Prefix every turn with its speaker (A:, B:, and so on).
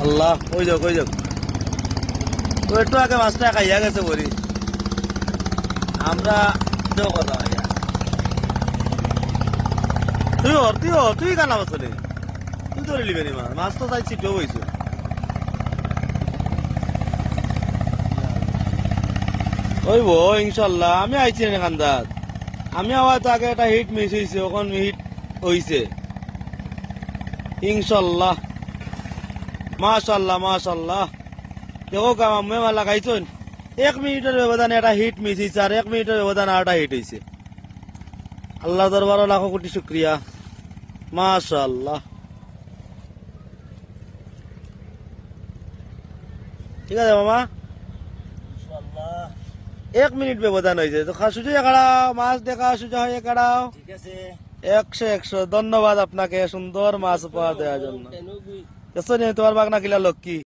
A: আল্লাহ ওই যাক তো একটু আগে মাছটা খাইয়া গেছে বলি আমরা কথা তুই কানা বসলে তুই ধরে লিবে নি মাছ তো তাই ছিটেও হয়েছে ওই বো ইনশাল্লাহ আমি আইছি না কান্দাত আমি আবার তো আগে একটা হিট মিস হয়েছে ওখান হিট হয়েছে ইনশাল্লাহ মাশাল্লাহ দেখো আমি লাগাইছেন 1 মিনিটের ব্যবধানে একটা হিট মিস হয়েছে আর 1 মিনিটের ব্যবধানে আরেকটা হিট হয়েছে আল্লাহ দরবার লাখো কোটি শুক্রিয়া মাশাল্লাহ ঠিক আছে মামা 1 মিনিট ব্যবধান হয়েছে তো সুযোগ একাড়াও মাছ দেখা সুযোগ হয় একাড়াও
B: ঠিক আছে
A: 100 ধন্যবাদ আপনাকে সুন্দর মাছ উপহার দেওয়ার জন্য তোমার বাগনা কিলা লক্ষ্মী